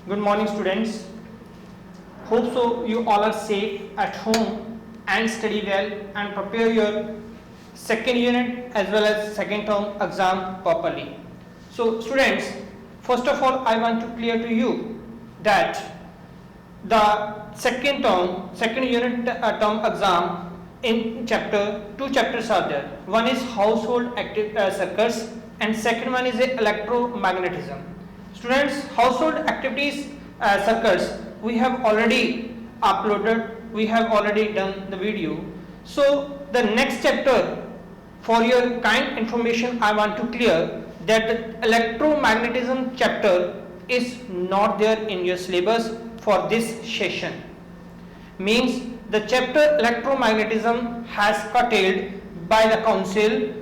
Good morning, students. Hope so you all are safe at home and study well and prepare your second unit as well as second term exam properly. So, students, first of all, I want to clear to you that the second unit term exam in two chapters are there. One is household circuits and second one is electromagnetism. Students, household activities circuits we have already uploaded, we have already done the video. So the next chapter, for your kind information, I want to clear that the electromagnetism chapter is not there in your syllabus for this session. Means the chapter electromagnetism has curtailed by the council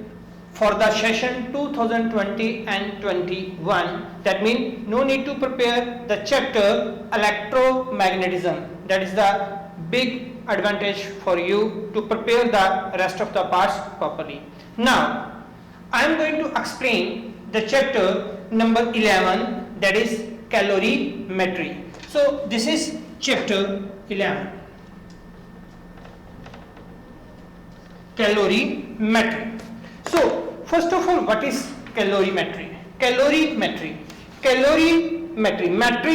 for the session 2020 and 21. That means no need to prepare the chapter electromagnetism. That is the big advantage for you to prepare the rest of the parts properly. Now I am going to explain the chapter number 11, that is calorimetry. So this is chapter 11, calorimetry. So first of all, what is calorimetry? Calorimetry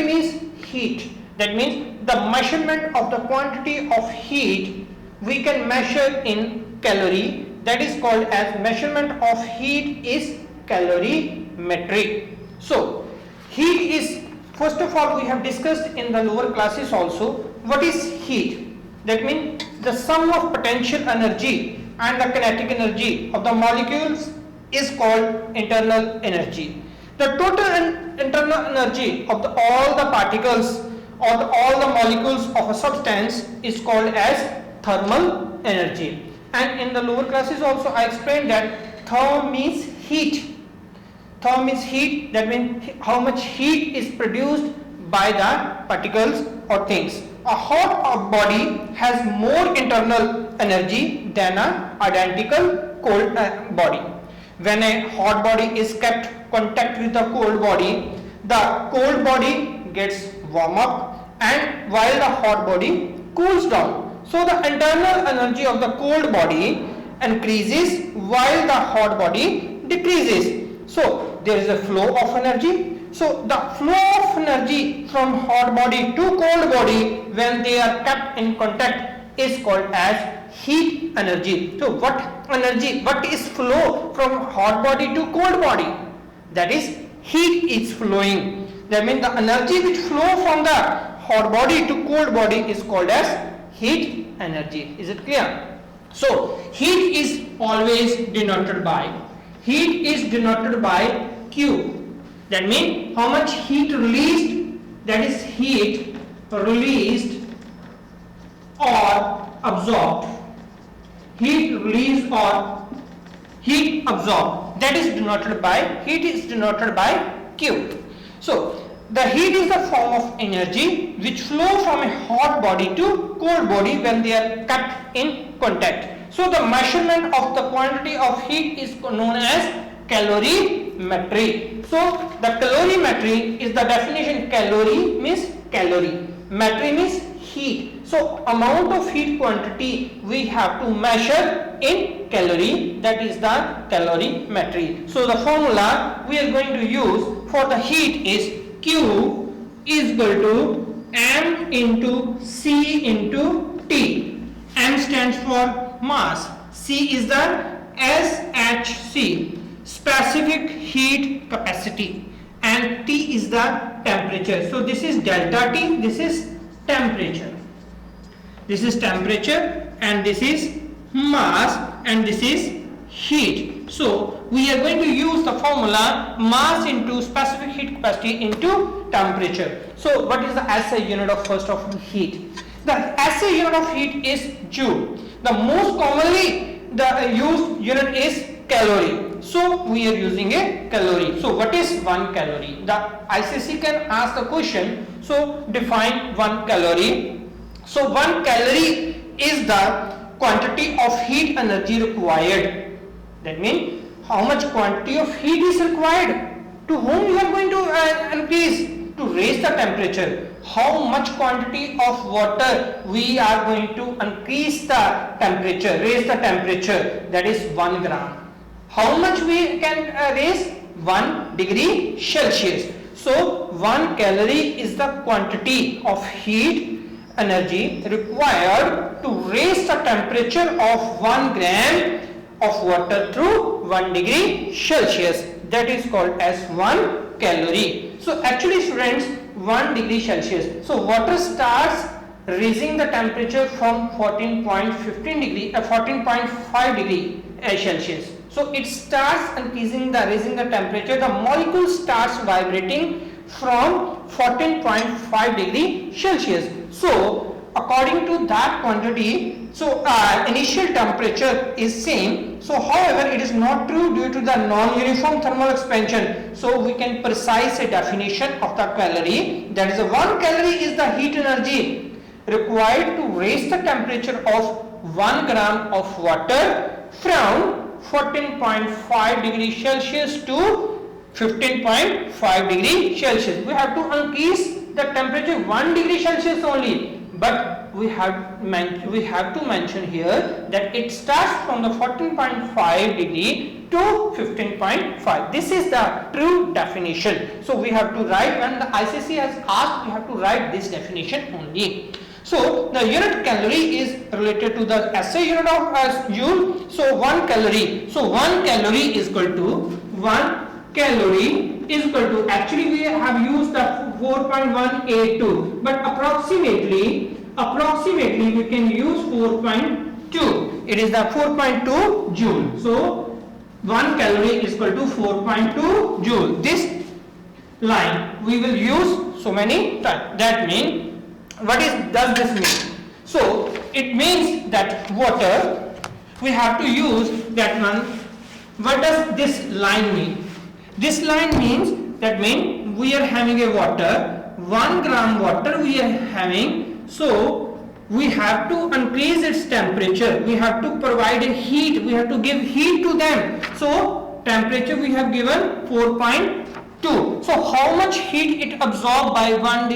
means heat. That means the measurement of the quantity of heat we can measure in calorie. That is called as measurement of heat is calorimetry. So heat is, first of all, we have discussed in the lower classes also what is heat. That means the sum of potential energy and the kinetic energy of the molecules is called internal energy. The total internal energy of all the particles or all the molecules of a substance is called as thermal energy. And in the lower classes also I explained that therm means heat. Therm means heat, that means how much heat is produced by the particles or things. A hot body has more internal energy than an identical cold body. When a hot body is kept contact with the cold body gets warm up, and while the hot body cools down. So the internal energy of the cold body increases while the hot body decreases. So there is a flow of energy. So the flow of energy from hot body to cold body when they are kept in contact is called as heat energy. So what is flow from hot body to cold body? That is heat is flowing. That means the energy which flow from the hot body to cold body is called as heat energy. Is it clear? So heat is always denoted by Q. That means how much heat released, that is heat released or absorbed. Heat released or heat absorbed, that is denoted by Q. So the heat is the form of energy which flow from a hot body to cold body when they are kept in contact. So the measurement of the quantity of heat is known as calorimetry. So the calorimetry is the definition. Calorie means calorie, metry means heat. So amount of heat quantity we have to measure in calorie, that is the calorimetry. So the formula we are going to use for the heat is Q is equal to M into C into T. M stands for mass, C is the SHC, specific heat capacity, and T is the temperature. So this is delta T, this is temperature. This is temperature and this is mass and this is heat. So we are going to use the formula mass into specific heat capacity into temperature. So what is the SI unit of first of heat? The SI unit of heat is joule. The most commonly the used unit is calorie. So we are using a calorie. So what is 1 calorie? The ICC can ask the question. So define 1 calorie. So 1 calorie is the quantity of heat energy required. That means how much quantity of heat is required. To whom you are going to increase? To raise raise the temperature, how much quantity of water we are going to increase the temperature, raise the temperature, that is 1 gram. How much we can raise? 1 degree Celsius. So 1 calorie is the quantity of heat energy required to raise the temperature of 1 gram of water through 1 degree Celsius. That is called as 1 calorie. So actually students, 1 degree Celsius. So water starts raising the temperature from 14.5 degree Celsius. So it starts increasing raising the temperature. The molecule starts vibrating from 14.5 degree Celsius. So according to that quantity, so initial temperature is same. So however, it is not true due to the non-uniform thermal expansion. So we can precise a definition of the calorie. That is, 1 calorie is the heat energy required to raise the temperature of 1 gram of water from 14.5 degree Celsius to 15.5 degree Celsius. We have to increase the temperature 1 degree Celsius only, but we have to mention here that it starts from the 14.5 degree to 15.5. This is the true definition. So we have to write, when the ICC has asked, we have to write this definition only. So the unit calorie is related to the SI unit of joule. So 1 calorie. So 1 calorie is equal to actually we have used the 4.182, but approximately we can use 4.2. It is the 4.2 joule. So 1 calorie is equal to 4.2 joule. This line we will use so many times. That means, does this mean? So it means that water, we have to use that one. What does this line mean? This line means that we are having a water, 1 gram water we are having. So we have to increase its temperature. We have to provide a heat. We have to give heat to them. So temperature we have given 4.2. So how much heat it absorbed by 1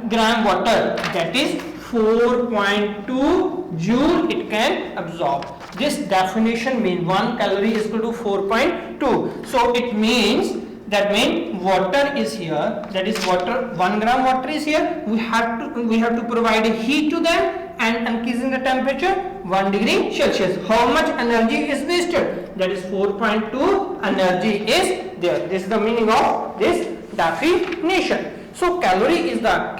gram water? That is 4.2 joule it can absorb. This definition means 1 calorie is equal to 4.2. So it means that water is here. That is water, 1 gram water is here. We have to provide a heat to them and increasing the temperature 1 degree Celsius. How much energy is wasted? That is 4.2 energy is there. This is the meaning of this definition. So calorie is the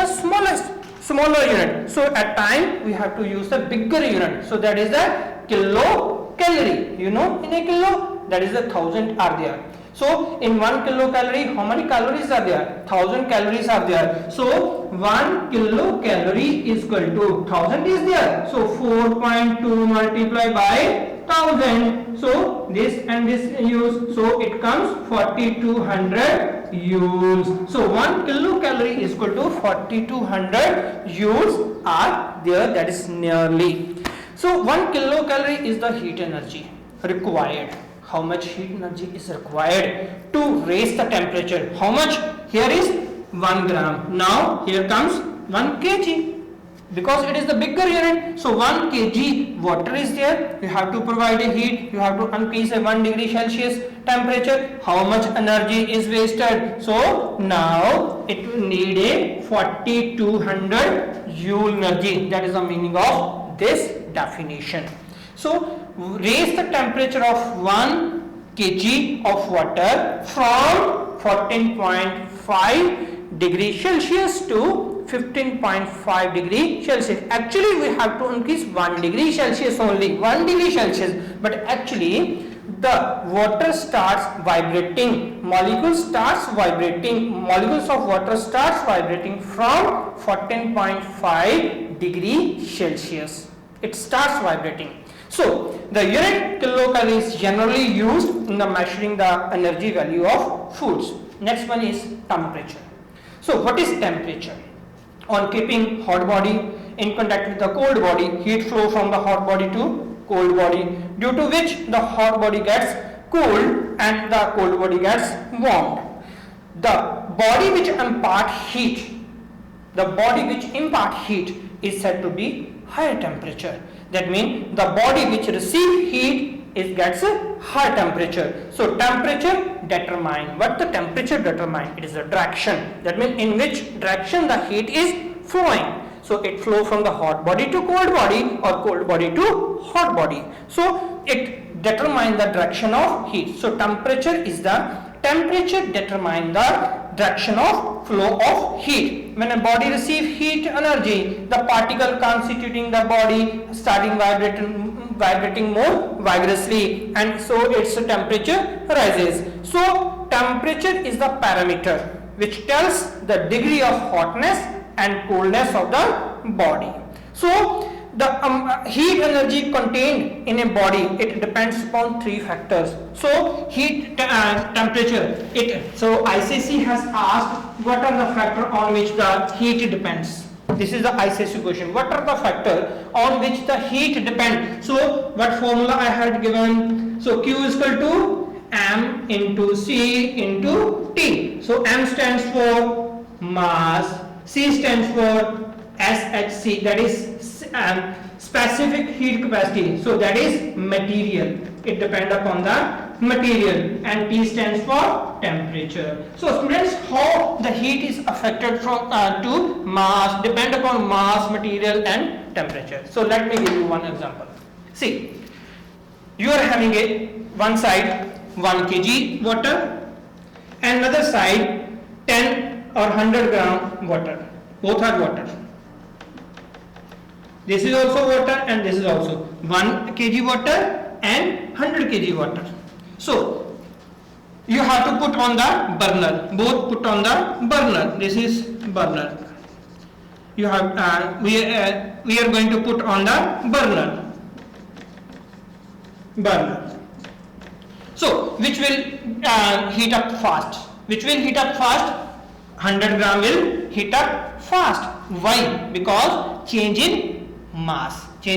smaller unit. So at time we have to use the bigger unit. So that is the kilocalorie. You know, in a kilo, that is the 1000 are there. So in 1 kilocalorie, how many calories are there? 1000 calories are there. So 1 kilocalorie is equal to 1000 is there. So 4.2 multiplied by 1000. So this and this use. So it comes 4200 joules. So 1 kilocalorie is equal to 4200 joules are there. That is nearly. So 1 kilocalorie is the heat energy required. How much heat energy is required to raise the temperature? How much? Here is 1 gram. Now here comes 1 kg. Because it is the bigger unit. So 1 kg water is there. You have to provide a heat. You have to increase a 1 degree Celsius temperature. How much energy is wasted? So now it will need a 4200 joule energy. That is the meaning of this definition. So raise the temperature of 1 kg of water from 14.5 degree Celsius to 15.5 degree Celsius. Actually we have to increase 1 degree Celsius only, 1 degree Celsius, but actually the water starts vibrating, molecules of water starts vibrating from 14.5 degree Celsius. It starts vibrating. So the unit kilocalorie is generally used in the measuring the energy value of foods. Next one is temperature. So what is temperature? On keeping hot body in contact with the cold body, heat flow from the hot body to cold body, due to which the hot body gets cooled and the cold body gets warmed. The body which impart heat, the body which impart heat is said to be higher temperature. That means the body which receive heat is gets a high temperature. So temperature determine. What the temperature determine? It is the direction. That means in which direction the heat is flowing. So it flow from the hot body to cold body or cold body to hot body. So it determine the direction of heat. So temperature determine the direction of flow of heat. When a body receive heat energy, the particle constituting the body starting vibrating more vigorously, and so its temperature rises. So temperature is the parameter which tells the degree of hotness and coldness of the body. So the heat energy contained in a body, it depends upon three factors. So heat temperature, so ICC has asked what are the factors on which the heat depends. This is the ICC question. What are the factors on which the heat depends? So what formula I had given? So Q is equal to M into C into T. So M stands for mass, C stands for SHC, that is specific heat capacity, so that is material, it depends upon the material, and T stands for temperature. So students, how the heat is affected from to mass, depend upon mass, material and temperature. So let me give you one example. See, you are having a one side 1 kg water and another side 10 or 100 gram water, both are water. This is also water and this is also 1 kg water and 100 kg water. So you have to put on the burner, both put on the burner. This is burner. You have we are going to put on the burner. So which will heat up fast? Which will heat up fast? 100 gram will heat up fast. Why? Because change in mass. So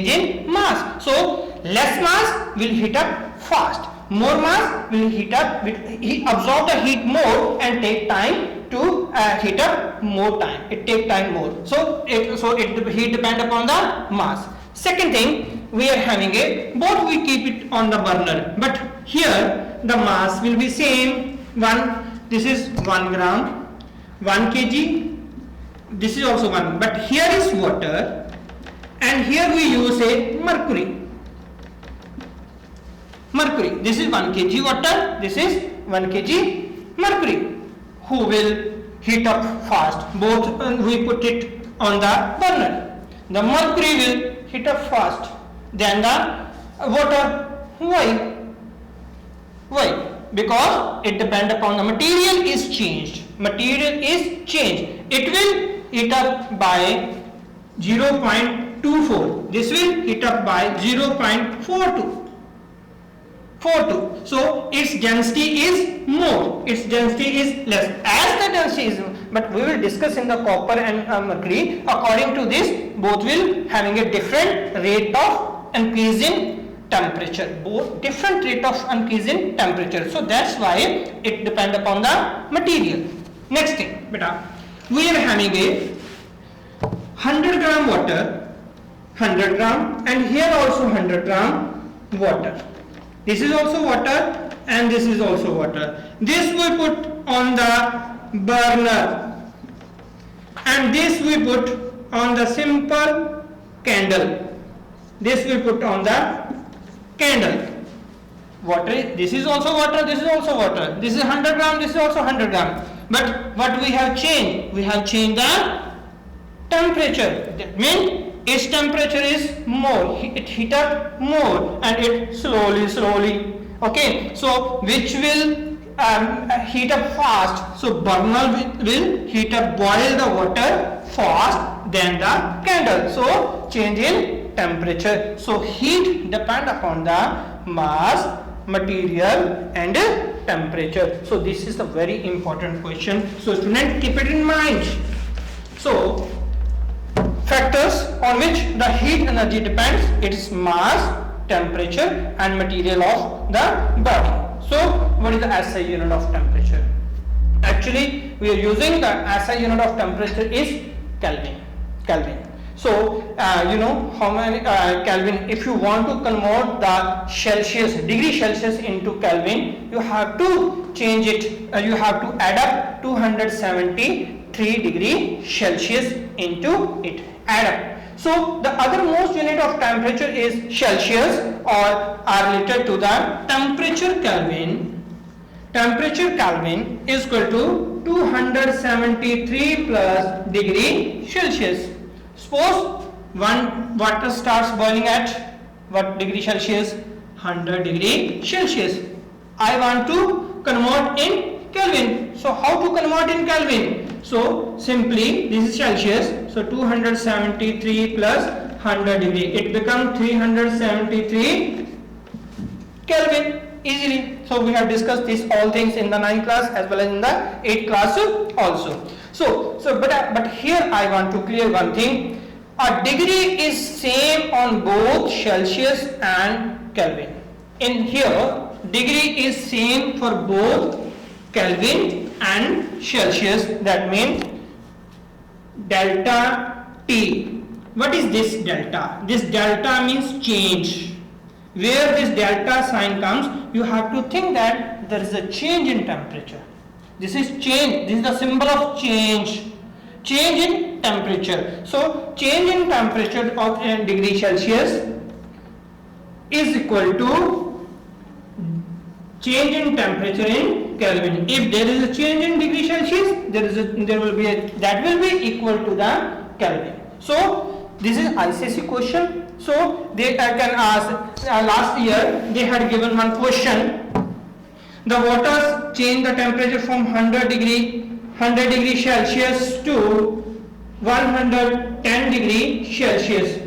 less mass will heat up fast, more mass will heat up, absorb the heat more and take time to heat up more time. It take time more. So heat depend upon the mass. Second thing, we are having both we keep it on the burner, but here the mass will be same. This is 1 gram, 1 kg. This is also 1, but here is water. And here we use a mercury. This is 1 kg water, this is 1 kg mercury. Who will heat up fast? Both we put it on the burner. The mercury will heat up fast than the water. Why? Because it depends upon the material is changed. It will heat up by 0.24. This will heat up by 0.42. So its density is more. Its density is less. As the density is, but we will discuss in the copper and mercury. According to this, both will having a different rate of increase in temperature. Both different rate of increase in temperature. So that's why it depend upon the material. Next thing, beta, we are having a 100 gram water, 100 gram, and here also 100 gram water. This is also water and this is also water. This we put on the burner and this we put on the simple candle. This we put on the candle. Water, this is also water, this is also water. This is 100 gram, this is also 100 gram. But what we have changed? We have changed the temperature. That means its temperature is more, it heat up more and it slowly. Okay, so which will heat up fast? So burner will heat up, boil the water fast than the candle. So change in temperature. So heat depend upon the mass, material and temperature. So this is a very important question. So student, keep it in mind. So factors on which the heat energy depends, it is mass, temperature and material of the body. So what is the SI unit of temperature? Actually, we are using the SI unit of temperature is Kelvin. So you know how many Kelvin. If you want to convert the Celsius, degree Celsius into Kelvin, you have to change it. You have to add up 273 degree Celsius into it. Add up. So the othermost unit of temperature is Celsius, or are related to the temperature Kelvin. Temperature Kelvin is equal to 273 plus degree Celsius. Suppose one water starts boiling at what degree Celsius? 100 degree Celsius. I want to convert in Kelvin. So how to convert in Kelvin? So simply this is Celsius. So 273 plus 100 degree. It becomes 373 Kelvin. Easily. So we have discussed these all things in the 9th class as well as in the 8th class also. But here I want to clear one thing. A degree is same on both Celsius and Kelvin. In here, degree is same for both Kelvin and Celsius. That means delta T. What is this delta? This delta means change. Where this delta sign comes, you have to think that there is a change in temperature. This is change. This is the symbol of change. Change in temperature. So change in temperature of degree Celsius is equal to change in temperature in Kelvin. If there is a change in degree Celsius, that will be equal to the Kelvin. So this is ICSE question. So they can ask, last year they had given one question. The waters change the temperature from 100 degree Celsius to 110 degree Celsius.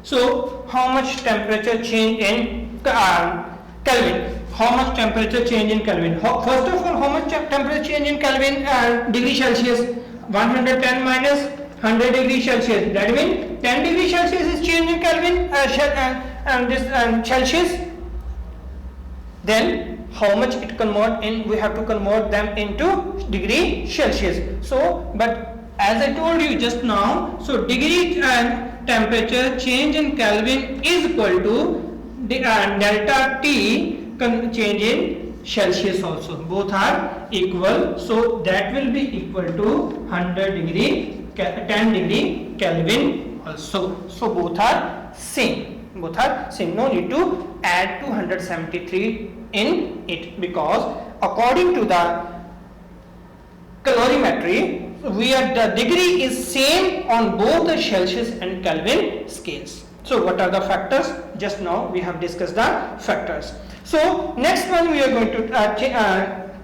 So how much temperature change in Kelvin? How much temperature change in Kelvin? First of all, how much temperature change in Kelvin degree Celsius? 110 minus 100 degree Celsius. That means 10 degree Celsius is change in Kelvin Celsius. Then how much it convert in? We have to convert them into degree Celsius. So, but as I told you just now, so degree and temperature change in Kelvin is equal to delta T change in Celsius also. Both are equal. So that will be equal to 100 degree 10 degree Kelvin also. So both are same. No need to add 273 in it, because according to the calorimetry, the degree is same on both the Celsius and Kelvin scales. So what are the factors? Just now we have discussed the factors. So next one we are going to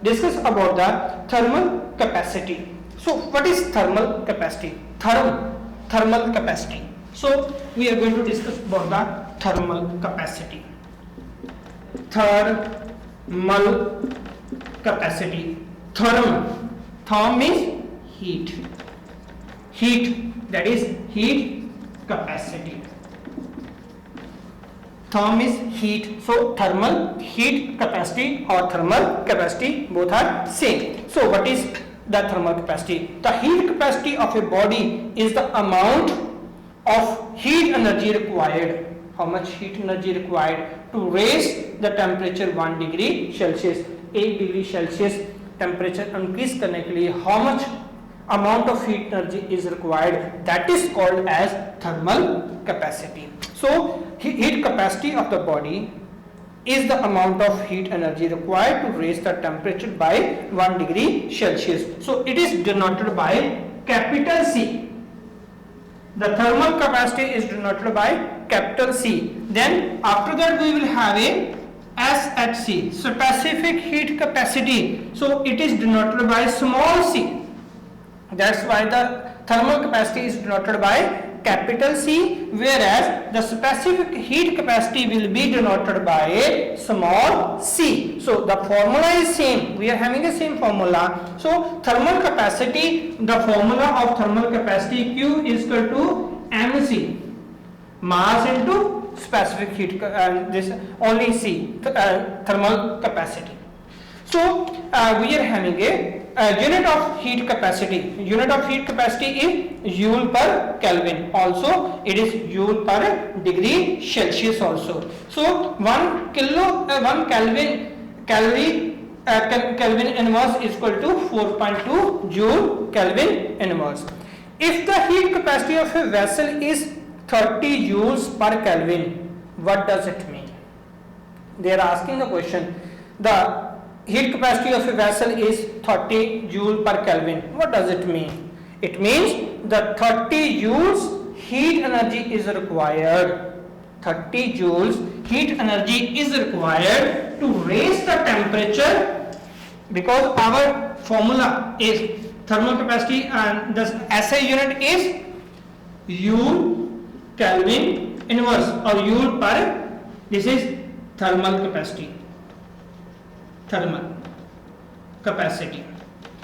discuss about the thermal capacity. So what is thermal capacity? Thermal capacity. So we are going to discuss about the thermal capacity. Thermal capacity. Therm means heat. That is heat capacity. Therm is heat. So thermal, heat capacity or thermal capacity both are same. So what is the thermal capacity? The heat capacity of a body is the amount of heat energy required. How much heat energy required to raise the temperature 1 degree Celsius? 8 degree Celsius temperature increase करने के लिए how much amount of heat energy is required? That is called as thermal capacity. So heat capacity of the body is the amount of heat energy required to raise the temperature by 1 degree Celsius. So it is denoted by capital C. The thermal capacity is denoted by capital C. Then after that we will have a SHC, specific heat capacity. So it is denoted by small c. That's why the thermal capacity is denoted by capital C, whereas the specific heat capacity will be denoted by a small c. So the formula is same. We are having the same formula. So thermal capacity, the formula of thermal capacity Q is equal to mc, mass into specific heat, this only C, thermal capacity. So we are having a unit of heat capacity. Unit of heat capacity is Joule per Kelvin. Also, it is Joule per degree Celsius also. So 1 Kelvin inverse is equal to 4.2 Joule Kelvin inverse. If the heat capacity of a vessel is 30 joules per Kelvin, what does it mean? They are asking the question. The heat capacity of a vessel is 30 joule per Kelvin. What does it mean? It means the 30 joules heat energy is required. 30 joules heat energy is required to raise the temperature, because our formula is thermal capacity and the SI unit is Joule Kelvin inverse or Joule per, this is thermal capacity. Thermal capacity.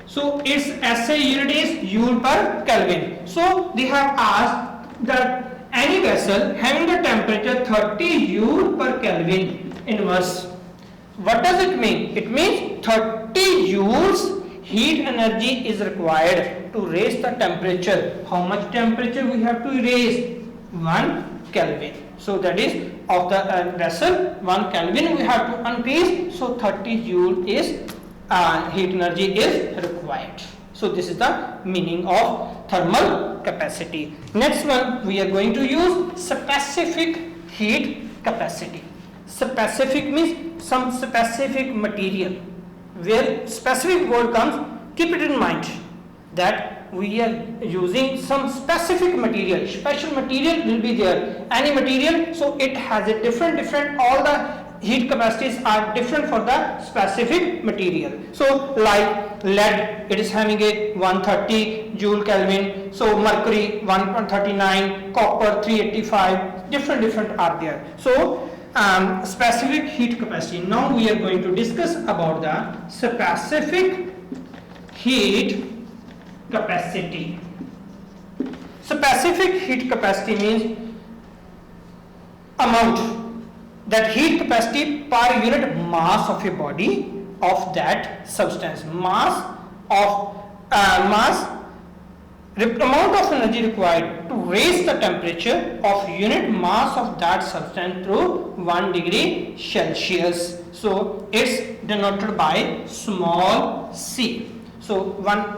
So its SI unit is Joule per Kelvin. So they have asked that any vessel having the temperature 30 Joule per Kelvin inverse. What does it mean? It means 30 joules heat energy is required to raise the temperature. How much temperature we have to raise? 1 Kelvin. So that is of the vessel 1 Kelvin we have to increase. So 30 joule is heat energy is required. So this is the meaning of thermal capacity. Next one we are going to use specific heat capacity. Specific means some specific material. Where specific word comes, keep it in mind that we are using some specific material. Special material will be there. Any material, so it has a different all the heat capacities are different for the specific material. So like lead, it is having a 130 joule Kelvin. So mercury 139, copper 385, different are there. So specific heat capacity. Now we are going to discuss about the specific heat capacity. Specific heat capacity means amount, that heat capacity per unit mass of a body of that substance. Mass of the amount of energy required to raise the temperature of unit mass of that substance through 1 degree Celsius. So it's denoted by small c. So one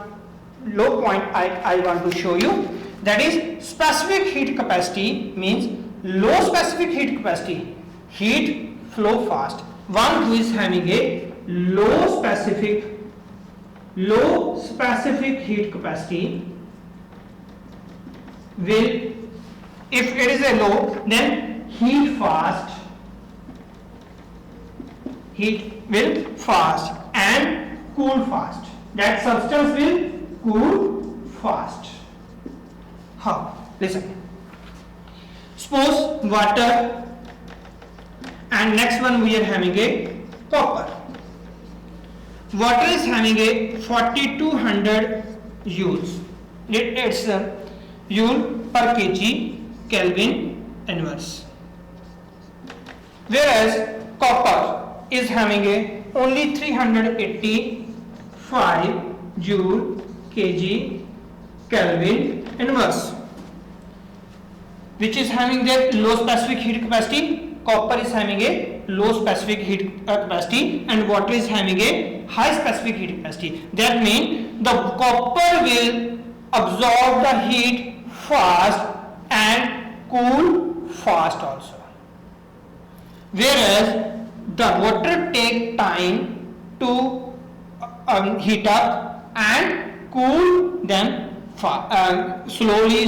low point I want to show you, that is specific heat capacity means low specific heat capacity, heat flow fast. One who is having a low specific heat capacity will, if it is a low, then heat will fast and cool fast. That substance will cool fast. How? Listen. Suppose water, and next one we are having a copper. Water is having a 4200 joules. It's joule per kg Kelvin inverse. Whereas copper is having a only 385 joule kg Kelvin inverse, which is having that low specific heat capacity. Copper is having a low specific heat capacity and water is having a high specific heat capacity. That means the copper will absorb the heat fast and cool fast also, whereas the water take time to heat up and cool them slowly.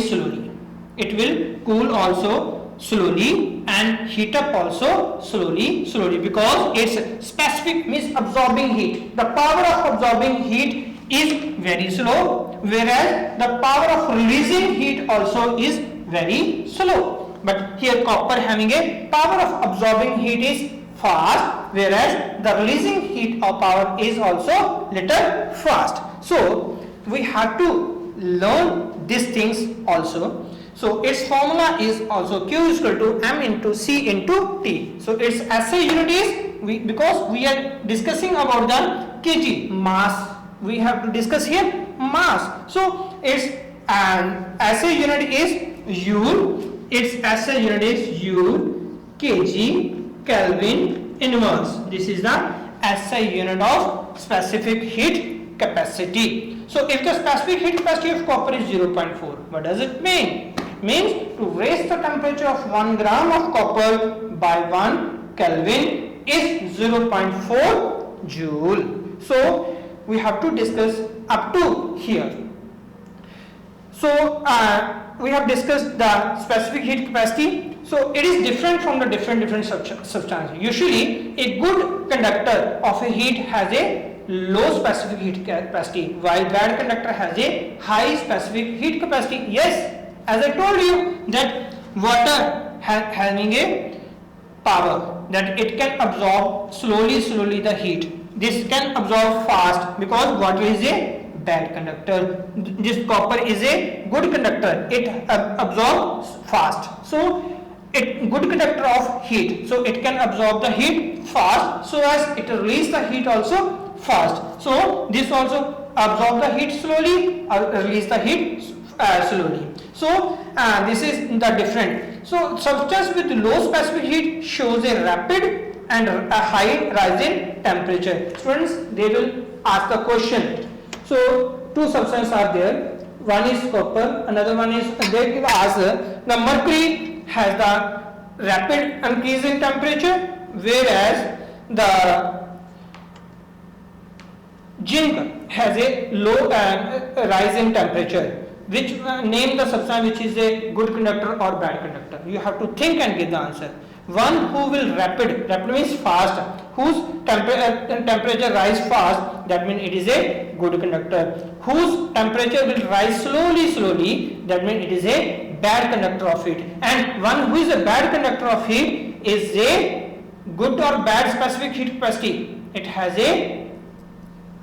It will cool also slowly and heat up also slowly because its specific means absorbing heat. The power of absorbing heat is very slow, whereas the power of releasing heat also is very slow. But here copper having a power of absorbing heat is fast, whereas the releasing heat of power is also little fast. So we have to learn these things also. So its formula is also Q is equal to M into C into T. So its SI unit is, because we are discussing about the kg, mass. We have to discuss here mass. So its SI unit is joule. Its SI unit is joule, kg, Kelvin, inverse. This is the SI unit of specific heat capacity. So if the specific heat capacity of copper is 0.4, what does it mean? It means to raise the temperature of 1 gram of copper by 1 Kelvin is 0.4 joule. So we have to discuss up to here. So we have discussed the specific heat capacity. So it is different from the different substances. Usually a good conductor of a heat has a low specific heat capacity, while bad conductor has a high specific heat capacity. Yes, as I told you that water having a power that it can absorb slowly the heat. This can absorb fast because water is a bad conductor. This copper is a good conductor. It absorbs fast. So it good conductor of heat. So it can absorb the heat fast, so as it release the heat also fast. So this also absorb the heat slowly or release the heat slowly. So this is the different. So substance with low specific heat shows a rapid and a high rise in temperature. Students, they will ask the question. So two substances are there. One is copper, another one is, they give us the mercury has the rapid increase in temperature, whereas the zinc has a low rise in temperature. Which name the substance which is a good conductor or bad conductor? You have to think and give the answer. One who will rapid means fast, whose temperature rise fast, that means it is a good conductor. Whose temperature will rise slowly, that means it is a bad conductor of heat. And one who is a bad conductor of heat is a good or bad specific heat capacity. It has a,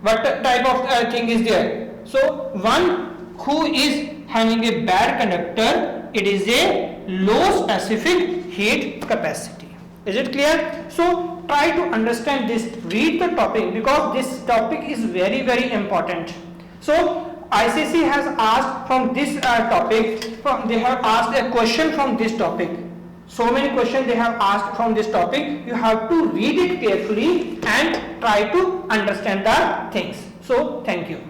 what type of thing is there? So one who is having a bad conductor, it is a low specific heat capacity. Is it clear? So try to understand this, read the topic, because this topic is very important. So ICC has asked from this topic, they have asked a question from this topic. So many questions they have asked from this topic. You have to read it carefully and try to understand the things. So thank you.